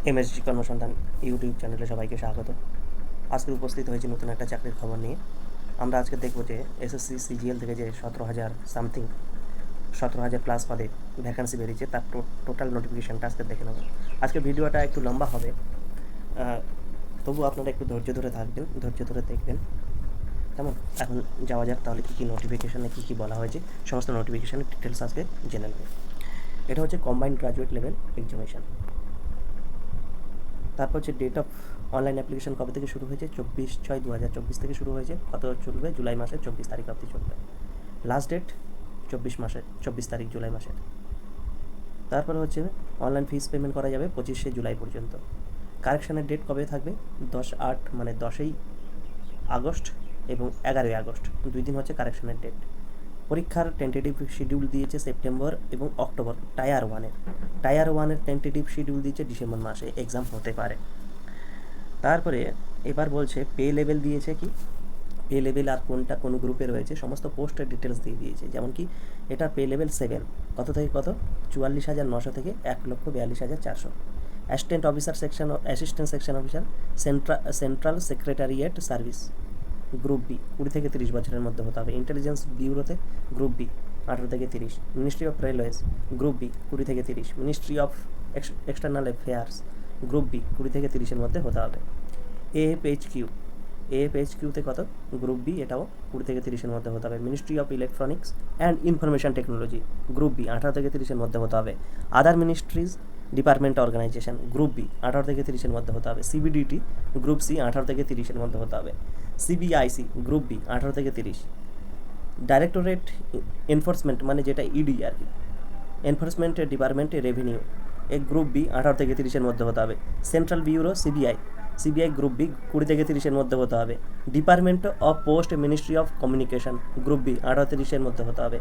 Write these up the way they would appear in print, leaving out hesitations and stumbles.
MSG কর্মসন্ধান YouTube চ্যানেলে সবাইকে স্বাগত। আজকে উপস্থিত হয়েছি নতুন একটা চাকরির খবর নিয়ে। আমরা আজকে দেখব যে এসএসসি সিজিএল থেকে যে 17,000 প্লাস পদে ভ্যাকান্সি বেরিয়েছে তার টোটাল নোটিফিকেশানটা আজকে দেখে নেব। আজকে ভিডিওটা একটু লম্বা হবে, তবু আপনারা একটু ধৈর্য ধরে থাকবেন, ধৈর্য ধরে দেখবেন। কেমন? এখন যাওয়া যাক তাহলে কী কী নোটিফিকেশানে কী কী বলা হয়েছে, সমস্ত নোটিফিকেশানের ডিটেলস আজকে জেনে নেব। এটা হচ্ছে কম্বাইন্ড গ্রাজুয়েট লেভেল এক্সামিনেশান। তারপর হচ্ছে ডেট অফ অনলাইন অ্যাপ্লিকেশন কবে থেকে শুরু হয়েছে? 24/6/2024 থেকে শুরু হয়েছে। কত চলবে? জুলাই মাসের 24 তারিখ অবধি চলবে। লাস্ট ডেট 24 তারিখ জুলাই মাসের। তারপরে হচ্ছে অনলাইন ফিস পেমেন্ট করা যাবে 25শে জুলাই পর্যন্ত। কারেকশানের ডেট কবে থাকবে? 10/8 মানে 10ই আগস্ট এবং 11ই আগস্ট, 2 দিন হচ্ছে কারেকশানের ডেট। পরীক্ষার টেন্টেটিভ শিডিউল দিয়েছে সেপ্টেম্বর এবং অক্টোবর। টায়ার ওয়ানের টেন্টেটিভ শিডিউল দিয়েছে ডিসেম্বর মাসে, এক্সাম হতে পারে। তারপরে এবার বলছে পে লেভেল দিয়েছে কি, পে লেভেল আর কোনটা কোন গ্রুপে রয়েছে সমস্ত পোস্টের ডিটেলস দিয়ে দিয়েছে। যেমন কি এটা পে লেভেল 7, কত থেকে কত? 44,900 থেকে 1,42,400। Assistant officer section, assistant section officer, central secretariat service, group B 20 থেকে 30 বছরের মধ্যে হতে হবে। ইন্টেলিজেন্স ব্যুরোতে গ্রুপ বি 18 থেকে 30। Ministry of railways group B 20 থেকে 30। Ministry of external affairs group B 20 থেকে 30-এর মধ্যে হতে হবে। এএফএইচকিউতে কত? গ্রুপ বি, এটাও 20 থেকে 30-এর মধ্যে হতে হবে। Ministry of electronics and information technology group B 18 থেকে 30-এর মধ্যে হতে হবে। Other ministries department organisation group B 18 থেকে 30-এর মধ্যে হতে হবে। সিবিডিটি গ্রুপ সি 18 থেকে 30-এর মধ্যে হতে হবে। সিবিআইসি গ্রুপ বি 18 থেকে 30। ডাইরেক্টরেট এনফোর্সমেন্ট মানে যেটা ইডি আর কি, এনফোর্সমেন্ট ডিপার্টমেন্ট রেভিনিউ, এই গ্রুপ বি 18 থেকে 30-এর মধ্যে হতে হবে। Central bureau CBI group B 20 থেকে 30-এর মধ্যে হতে হবে। Department of post ministry of communication group B 18-30-এর মধ্যে হতে হবে।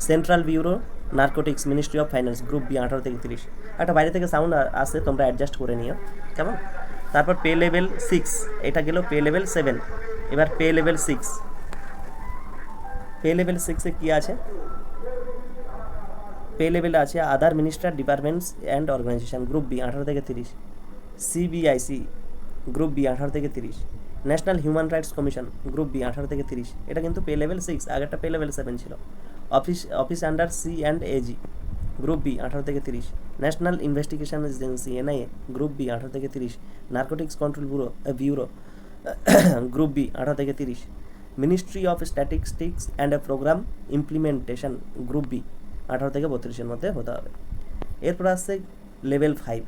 Central bureau narcotics ministry of finance group B 18 থেকে 30। একটা বাইরে থেকে সাউন্ড আসে, তোমরা অ্যাডজাস্ট করে নিও, কেমন? তারপর পে লেভেল 6, এটা গেল পে লেভেল 7। এবার পে লেভেল 6, পে লেভেল 6-এ কী আছে? পে লেভেল আছে other minister departments and organisation group B 18 থেকে 30। সিবিআইসি গ্রুপ বি 18 থেকে 30। National human rights commission group B 18 থেকে 30। এটা কিন্তু পে লেভেল 6, আগেরটা পে লেভেল 7 ছিল। Office under C and AG group B 18 থেকে 30। National investigation agency NIA group B 18 থেকে 30। Narcotics control bureau group B 18 থেকে 30। Ministry of statistics and programme implementation group B 18 থেকে 32-এর মধ্যে হতে হবে। এরপর আসছে লেভেল 5।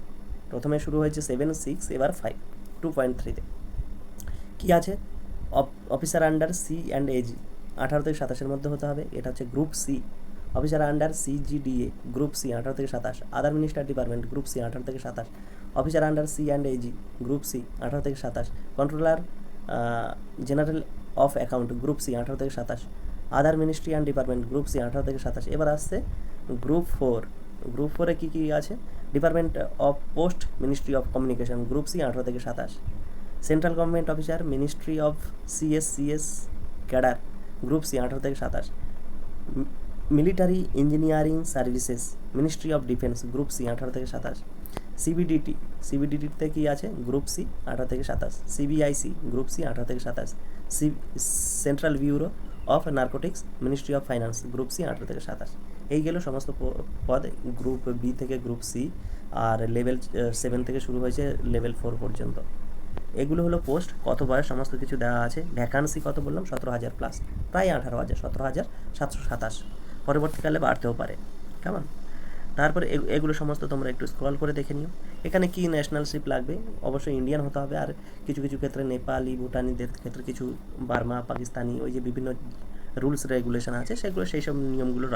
প্রথমে শুরু হয়েছে 7, 6, এবার 5, 2.3-তে কী আছে? Officer under C and AG 18 থেকে 27-এর মধ্যে হতে হবে। এটা হচ্ছে group C. Officer under CGDA group C 18 থেকে 27। Other minister department group C 18 থেকে 27। Officer under C and AG group C 18 থেকে 27। Controller general of account group C 18 থেকে 27। Other ministry and department group C 18 থেকে 27। এবার আসছে group 4। Group 4-এ কী কী আছে? Department of post ministry of communication group C 18 থেকে 27। Central government officer ministry of CS cadre group C 18 থেকে 27। Military engineering services ministry of defence group C 18 থেকে 27। সিবিডিটিতে কী আছে? গ্রুপ সি 18 থেকে 27। সিবিআইসি গ্রুপ সি 18 থেকে 27। Central bureau of narcotics ministry of finance group C 18 থেকে 27। এই গেল সমস্ত পদ গ্রুপ বি থেকে গ্রুপ সি, আর লেভেল 7 থেকে শুরু হয়েছে লেভেল 4 পর্যন্ত। এগুলো হলো পোস্ট, কত বয়স সমস্ত কিছু দেওয়া আছে। ভ্যাকান্সি কত বললাম? 17,000 প্লাস, প্রায় 18,000, 17,727। পরবর্তীকালে বাড়তেও পারে, কেমন? তারপরে এগুলো সমস্ত তোমরা একটু স্ক্রল করে দেখে নিও। এখানে কি ন্যাশনালশিপ লাগবে? অবশ্যই ইন্ডিয়ান হতে হবে, আর কিছু কিছু ক্ষেত্রে নেপালি, ভুটানিদের ক্ষেত্রে কিছু বার্মা, পাকিস্তানি, ওই যে বিভিন্ন রুলস রেগুলেশন আছে সেগুলো, সেই সব নিয়মগুলো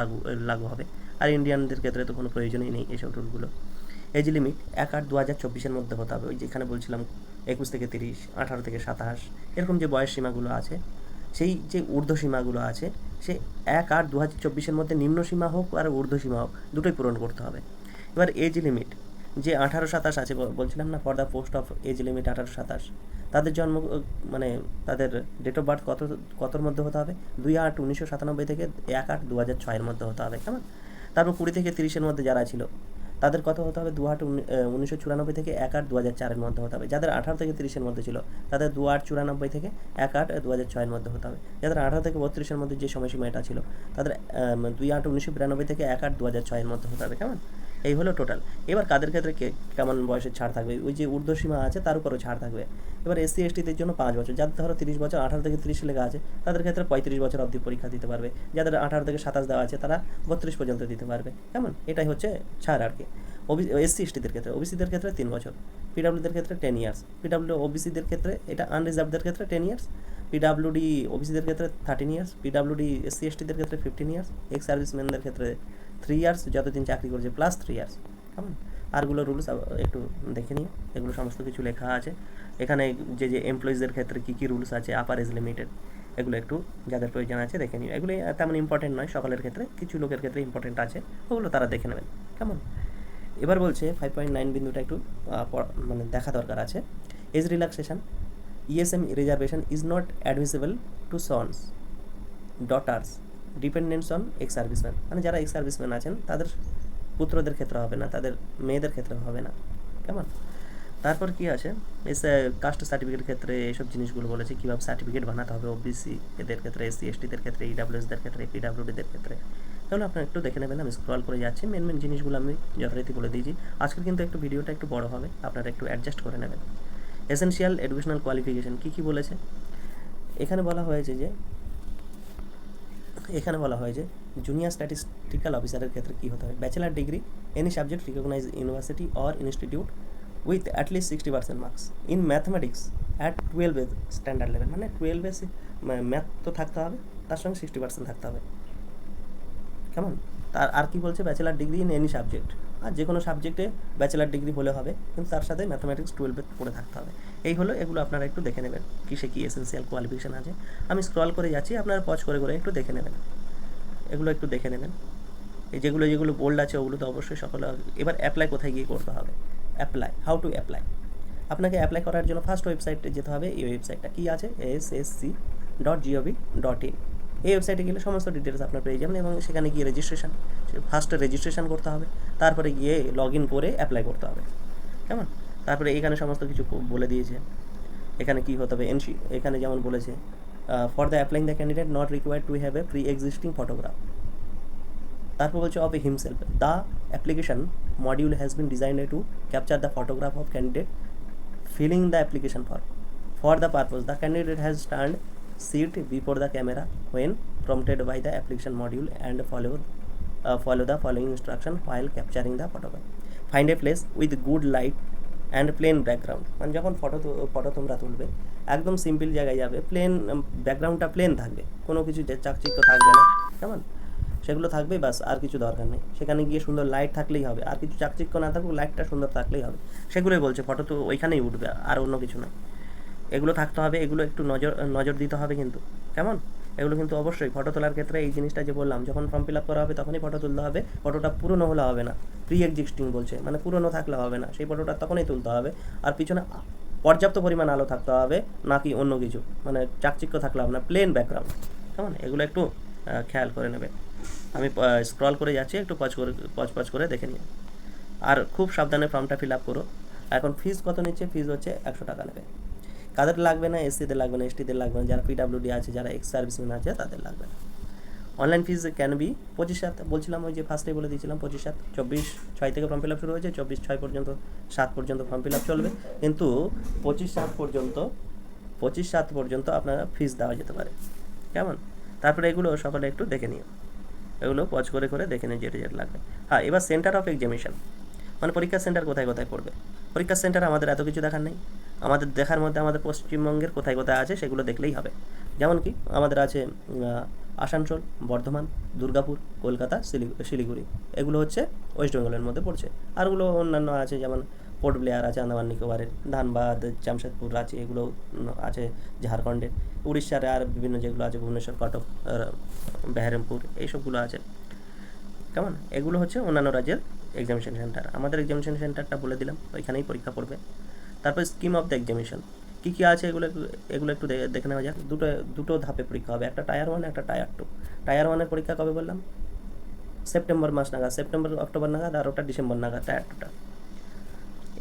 লাগু হবে। আর ইন্ডিয়ানদের ক্ষেত্রে তো কোনো প্রয়োজনই নেই এইসব রুলগুলো। এজ লিমিট 1/8/2024-এর মধ্যে হতে হবে। ওই যেখানে বলছিলাম 21 থেকে 30, 18 থেকে 27, এরকম যে বয়স সীমাগুলো আছে, সেই যে ঊর্ধ্বসীমাগুলো আছে, সে 1/8/2024-এর মধ্যে নিম্ন সীমা হোক আর ঊর্ধ্বসীমা হোক, দুটোই পূরণ করতে হবে। এবার এজ লিমিট যে 18-27 আছে, বলছিলাম না, for the post of age limit 18-27, তাদের জন্ম মানে তাদের ডেট অফ বার্থ কতর মধ্যে হতে হবে? 2/8/1997 থেকে 1/8/2006-এর মধ্যে হতে হবে, কেমন? তারপর 20 থেকে 30-এর মধ্যে যারা ছিল তাদের কত হতে হবে? 2/8/1994 থেকে 1/8/2004 মধ্যে হতে হবে। যাদের 18 থেকে 30 মধ্যে ছিল তাদের 2/8/94 থেকে 1/8/2006 মধ্যে হতে হবে। যাদের 18 থেকে 32 মধ্যে যে সময়সীমা এটা ছিল তাদের 2/8/1992 থেকে 1/8/2006 মধ্যে হতে হবে। কেমন? এই হলো টোটাল। এবার কাদের ক্ষেত্রে কেমন বয়সের ছাড় থাকবে? ওই যে ঊর্ধ্বসীমা আছে তার উপরও ছাড় থাকবে। এবার SC STদের জন্য 5 বছর, যাদের ধরো 30 বছর 18 থেকে 30 লেখা আছে তাদের ক্ষেত্রে 35 বছর অবধি পরীক্ষা দিতে পারবে। যাদের 18 থেকে 27 দেওয়া আছে তারা 32 পর্যন্ত দিতে পারবে। কেমন? এটাই হচ্ছে ছাড় আর কি। SC STদের ক্ষেত্রে, OBCদের ক্ষেত্রে 3 বছর, PWDদের ক্ষেত্রে 10 ইয়ার্স, PW OBCদের ক্ষেত্রে এটা আনরিজার্ভদের ক্ষেত্রে 10 ইয়ার্স, PWD OBCদের ক্ষেত্রে 13 ইয়ার্স, PWD SC STদের ক্ষেত্রে 15 ইয়ার্স, এক্স সার্ভিসম্যানদের ক্ষেত্রে 3 ইয়ার্স যতদিন চাকরি করছে প্লাস 3 ইয়ার্স। কেমন? আরগুলো রুলস একটু দেখে নিও, এগুলো সমস্ত কিছু লেখা আছে এখানে। যে এমপ্লয়িজদের ক্ষেত্রে কী কী রুলস আছে, আপার এজ লিমিটেড, এগুলো একটু যাদের প্রয়োজন আছে দেখে নিও। এগুলো তেমন ইম্পর্টেন্ট নয় সকলের ক্ষেত্রে, কিছু লোকের ক্ষেত্রে ইম্পর্টেন্ট আছে, ওগুলো তারা দেখে নেবেন। কেমন? এবার বলছে 5.9 বিন্দুটা একটু মানে দেখা দরকার আছে। Age relaxation, ESM reservation is not admissible to sons, daughters, dependents on ex serviceman, মানে যারা এক্স সার্ভিসম্যান আছেন তাদের পুত্রদের ক্ষেত্রে হবে না, তাদের মেয়েদের ক্ষেত্রে হবে না। কেমন? তারপর কি আছে, কাস্ট সার্টিফিকেটের ক্ষেত্রে এইসব জিনিসগুলো বলেছে, কীভাবে সার্টিফিকেট বানাতে হবে OBC এদের ক্ষেত্রে, SC STদের ক্ষেত্রে, EWSদের ক্ষেত্রে, PWDদের ক্ষেত্রে। তাহলে আপনারা একটু দেখে নেবেন, আমি স্ক্রল করে যাচ্ছি, মেন জিনিসগুলো আমি যথারীতি বলে দিয়েছি। আজকের কিন্তু একটু ভিডিওটা একটু বড় হবে, আপনারা একটু অ্যাডজাস্ট করে নেবেন। এসেনশিয়াল এডুকেশনাল কোয়ালিফিকেশন কী কী বলেছে এখানে বলা হয়েছে যে জুনিয়র স্ট্যাটিস্টিক্যাল অফিসারের ক্ষেত্রে কী হতে হবে? Bachelor degree, any subject recognise university or institute with at least 60% marks in mathematics at 12 standard level, মানে 12 ম্যাথ তো থাকতে হবে, তার সঙ্গে 60% থাকতে হবে। কেমন? আর কি বলছে? Bachelor degree in any subject, আর যে কোনো সাবজেক্টে ব্যাচেলার ডিগ্রি হলে হবে, কিন্তু তার সাথে ম্যাথমেটিক্স 12 পড়ে থাকতে হবে। এই হলো, এগুলো আপনারা একটু দেখে নেবেন কিসে কী এসেন্সিয়াল কোয়ালিফিকেশান আছে। আমি স্ক্রল করে যাচ্ছি, আপনারা পজ করে একটু দেখে নেবেন, এগুলো একটু দেখে নেবেন। এই যেগুলো বোল্ড আছে ওগুলো তো অবশ্যই সকলে। এবার অ্যাপ্লাই কোথায় গিয়ে করতে হবে? How to apply. আপনাকে অ্যাপ্লাই করার জন্য ফার্স্ট ওয়েবসাইটে যেতে হবে। এই ওয়েবসাইটটা কী আছে? ssc.gov.in। এই ওয়েবসাইটে গেলে সমস্ত ডিটেলস আপনার পেয়ে যাবেন, এবং সেখানে গিয়ে ফার্স্টে রেজিস্ট্রেশন করতে হবে, তারপরে গিয়ে লগ ইন করে অ্যাপ্লাই করতে হবে। কেমন? তারপরে এখানে সমস্ত কিছু বলে দিয়েছে। এখানে কী হতে হবে? এখানে যেমন বলেছে, for the applying the candidate not required to have a pre existing photograph. তারপর বলছে of A himself, the application module has been designed to capture the photograph of candidate filling the application form. For the purpose, the candidate has turned seat before the camera when prompted by the application module and follow the following instruction while capturing the photograph. Find a place with good light and plain background. মানে যখন photo তোমরা তুলবে একদম simple জায়গায় যাবে, plane ব্যাকগ্রাউন্ডটা plane থাকবে, কোনো কিছু চাকচিক্য থাকবে না। কেমন? সেগুলো থাকবে, বাস, আর কিছু দরকার নেই। সেখানে গিয়ে সুন্দর লাইট থাকলেই হবে, আর কিছু চাকচিক্য না থাকুক, লাইটটা সুন্দর থাকলেই হবে। সেগুলোই বলছে, ফটো তো ওইখানেই উঠবে, আর অন্য কিছু না। এগুলো থাকতে হবে, এগুলো একটু নজর দিতে হবে কিন্তু। কেমন? এগুলো কিন্তু অবশ্যই ফটো তোলার ক্ষেত্রে এই জিনিসটা যে বললাম, যখন ফর্ম ফিল আপ করা হবে তখনই ফটো তুলতে হবে। ফটোটা পুরনো হলে হবে না, প্রি এক্সিস্টিং বলছে, মানে পুরনো থাকলে হবে না, সেই ফটোটা তখনই তুলতে হবে। আর পিছনে পর্যাপ্ত পরিমাণ আলো থাকতে হবে, নাকি অন্য কিছু, মানে চাকচিক্য থাকলে হবে না, প্লেন ব্যাকগ্রাউন্ড। কেমন? এগুলো একটু খেয়াল করে নেবে। আমি স্ক্রল করে যাচ্ছি, একটু পজ করে দেখে নিই। আর খুব সাবধানে ফর্মটা ফিল আপ করো। এখন ফিজ কত নিচ্ছে? ফিজ হচ্ছে 100 টাকা নেবে। কাদের লাগবে না? SCদের লাগবে না, STদের লাগবে না, যারা PWD আছে, যারা এক্স সার্ভিসম্যান আছে তাদের লাগবে না। অনলাইন ফিজ ক্যান বি 25/7 বলছিলাম, ওই যে ফার্স্টেই বলে দিয়েছিলাম 25/7, 24/6 থেকে ফর্ম ফিল আপ শুরু হয়েছে, 24/6 পর্যন্ত 7 পর্যন্ত ফর্ম ফিল আপ চলবে, কিন্তু 25/7 পর্যন্ত আপনারা ফিজ দেওয়া যেতে পারে। কেমন? তারপরে এগুলো সকলে একটু দেখে নিও, এগুলো পজ করে দেখে নিয়ে যেটা লাগবে। হ্যাঁ, এবার সেন্টার অফ এক্সামিনেশন, মানে পরীক্ষার সেন্টার কোথায় পড়বে। পরীক্ষার সেন্টার আমাদের এত কিছু দেখার নেই, আমাদের দেখার মধ্যে আমাদের পশ্চিমবঙ্গের কোথায় আছে সেগুলো দেখলেই হবে। যেমন কি আমাদের আছে আসানসোল, বর্ধমান, দুর্গাপুর, কলকাতা, শিলিগুড়ি, এগুলো হচ্ছে ওয়েস্ট বেঙ্গলের মধ্যে পড়ছে। আরগুলো অন্যান্য আছে, যেমন পোর্ট ব্লেয়ার আছে আন্দামান নিকোবরের, ধানবাদ, জামশেদপুর, রাঁচি, এগুলো আছে ঝাড়খণ্ডের, উড়িষ্যার আর বিভিন্ন যেগুলো আছে ভুবনেশ্বর, কটক, বেহারামপুর, এইসবগুলো আছে। কেমন? এগুলো হচ্ছে অন্যান্য রাজ্যের এক্সামিনেশন সেন্টার। আমাদের এক্সামিনেশন সেন্টারটা বলে দিলাম, ওইখানেই পরীক্ষা পড়বে। তারপর স্কিম অফ দ্য এক্সামিনেশন কী কী আছে এগুলো একটু দেখে নেওয়া যাক। দুটো ধাপে পরীক্ষা হবে, একটা টায়ার 1, একটা টায়ার 2। টায়ার 1-এর পরীক্ষা কবে বললাম? সেপ্টেম্বর মাস নাগাদ, সেপ্টেম্বর অক্টোবর নাগাদ, আর ওটা ডিসেম্বর নাগাদ টায়ার টুটা।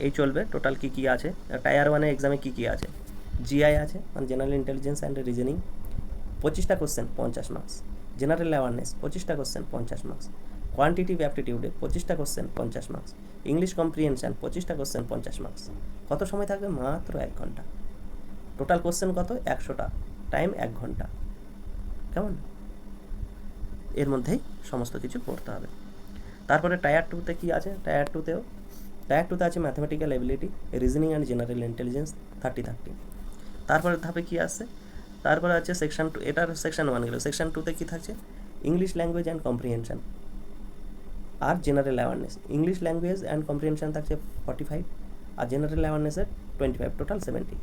এই চলবে। টোটাল কী কী আছে টায়ার ওয়ানের এক্সামে কী কী আছে? জিআই আছে, মানে জেনারেল ইন্টেলিজেন্স অ্যান্ড রিজনিং, 25টা কোশ্চেন 50 মার্কস। জেনারেল অ্যাওয়ারনেস 25টা কোশ্চেন 50 মার্কস। কোয়ান্টিটিভ অ্যাপটিটিউডে 25টা কোশ্চেন 50 মার্কস। ইংলিশ কম্প্রিহেনশন 25টা কোশ্চেন 50 মার্কস। কত সময় থাকবে? মাত্র 1 ঘন্টা। টোটাল কোশ্চেন কত? 100টা, টাইম 1 ঘন্টা। কেমন? এর মধ্যেই সমস্ত কিছু পড়তে হবে। তারপরে টায়ার টুতে কী আছে? টায়ার টুতে আছে mathematical ability, reasoning and general intelligence 30-30। তারপরে ধাপে কী আসছে? তারপরে আছে সেকশন 2, এটার সেকশন 1 গেল। সেকশন 2তে কী থাকছে? ইংলিশ ল্যাঙ্গুয়েজ অ্যান্ড কম্প্রিহেনশন আর general awareness. English language and comprehension থাকছে 45 আর জেনারেল অ্যাওয়ারনেসের 25, টোটাল 70।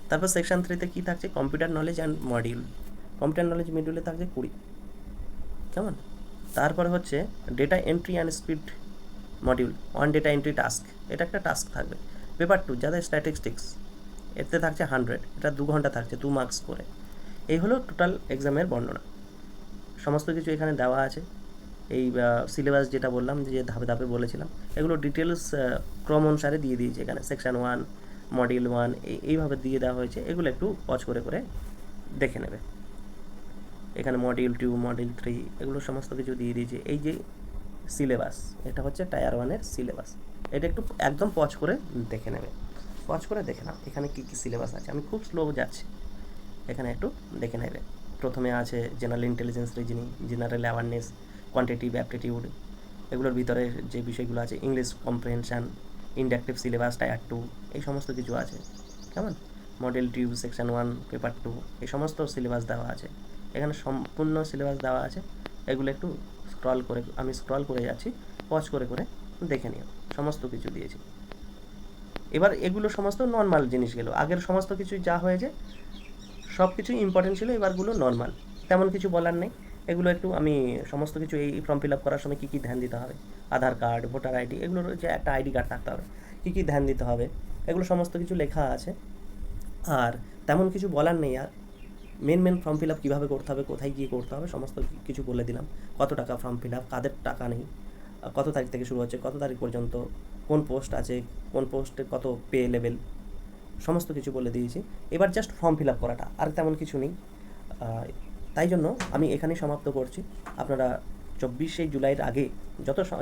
তারপর সেকশন 3তে কী থাকছে? Computer knowledge and module. Computer knowledge মডিউলে থাকছে 20। কেমন? তারপরে হচ্ছে data entry and speed module, on data entry task, এটা একটা টাস্ক থাকবে। পেপার 2 যাদের স্ট্যাটিস্টিক্স, এতে থাকছে 100, এটা 2 ঘন্টা থাকছে, 2 মার্কস করে। এই হলো টোটাল এক্সামের বর্ণনা। সমস্ত কিছু এখানে দেওয়া আছে। এই সিলেবাস যেটা বললাম, যে ধাপে ধাপে বলেছিলাম, এগুলো ডিটেলস ক্রম অনুসারে দিয়ে দিয়েছে এখানে। সেকশন 1, মডিউল 1, এইভাবে দিয়ে দেওয়া হয়েছে। এগুলো একটু পজ করে করে দেখে নেবে। এখানে মডিউল 2, মডিউল 3, এগুলো সমস্ত কিছু দিয়ে দিয়েছে। এই যে সিলেবাস, এটা হচ্ছে টায়ার 1-এর সিলেবাস। এটা একটু একদম পজ করে দেখে নেবে। পজ করে দেখে নাও এখানে কী কী সিলেবাস আছে। আমি খুব স্লো যাচ্ছি, এখানে একটু দেখে নেবে। প্রথমে আছে general intelligence, reasoning, general awareness, quantitative aptitude, এগুলোর ভিতরে যে বিষয়গুলো আছে, English comprehension, inductive syllabus, tyre 2, এই সমস্ত কিছু আছে। কেমন? মডেল টিউব, সেকশন 1, পেপার 2, এই সমস্ত সিলেবাস দেওয়া আছে। এখানে সম্পূর্ণ সিলেবাস দেওয়া আছে। এগুলো একটু আমি স্ক্রল করে যাচ্ছি, পজ করে করে দেখে নিও। সমস্ত কিছু দিয়েছি। এবার এগুলো সমস্ত নর্মাল জিনিস গেল। আগের সমস্ত কিছু যা হয়েছে সব কিছুই ইম্পর্টেন্ট ছিল, এবারগুলো নর্মাল, তেমন কিছু বলার নেই। এগুলো একটু আমি সমস্ত কিছু, এই ফর্ম ফিল আপ করার সময় কী কী ধ্যান দিতে হবে, আধার কার্ড, ভোটার আইডি, এগুলোর যে একটা আইডি কার্ড থাকতে হবে, কী কী ধ্যান দিতে হবে, এগুলো সমস্ত কিছু লেখা আছে। আর তেমন কিছু বলার নেই। আর মেন ফর্ম ফিল আপ কীভাবে করতে হবে, কোথায় গিয়ে করতে হবে, সমস্ত কিছু বলে দিলাম। কত টাকা ফর্ম ফিল আপ, কাদের টাকা নেই, কত তারিখ থেকে শুরু হচ্ছে, কত তারিখ পর্যন্ত, কোন পোস্ট আছে, কোন পোস্টে কত পে লেভেল, সমস্ত কিছু বলে দিয়েছি। এবার জাস্ট ফর্ম ফিল আপ করাটা, আর তেমন কিছু নেই। তাই জন্য আমি এখানেই সমাপ্ত করছি। আপনারা 24শে জুলাইয়ের আগে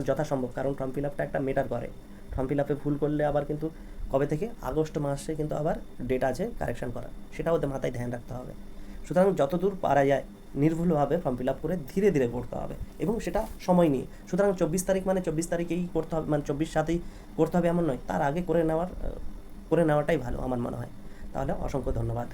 যথাসম্ভব, কারণ ফর্ম ফিল আপটা একটা মেটার করে। ফর্ম ফিল আপে ভুল করলে আবার কিন্তু কবে থেকে, আগস্ট মাসে কিন্তু আবার ডেট আছে কারেকশন করার, সেটাও ওদের মাথায় ধ্যান রাখতে হবে। সুতরাং যতদূর পারা যায় নির্ভুলভাবে ফর্ম ফিল আপ করে ধীরে ধীরে করতে হবে, এবং সেটা সময় নিয়ে। সুতরাং 24 তারিখ মানে 24 তারিখেই করতে হবে, মানে 24/7 করতে হবে এমন নয়, তার আগে করে নেওয়াটাই ভালো আমার মনে হয়। তাহলে অসংখ্য ধন্যবাদ।